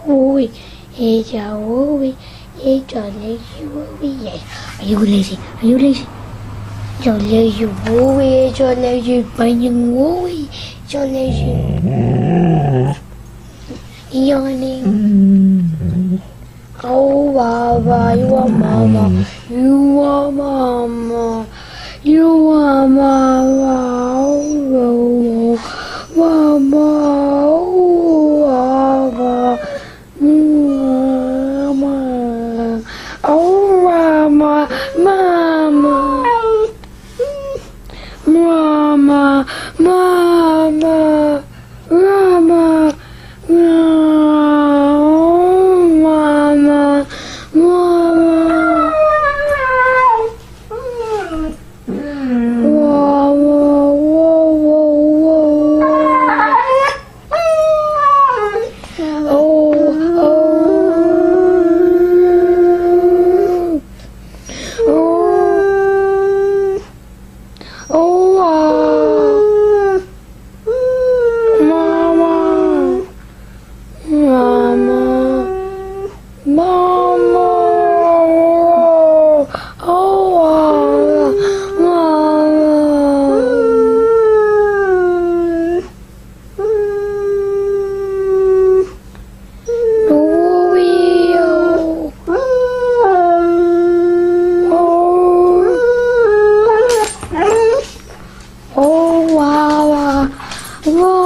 Ui, it's a movie. It's a lazy movie. Yes. Are you lazy? Are you lazy? It's a lazy movie. It's a lazy binding movie. It's a lazy. Yawning. Oh, Baba, you are Mama. You are Mama. You are Mama. Oh, Mama. Oh, Mama. Mama. Oh, Mama. Mama. Mama. Mama. Mama. Wow.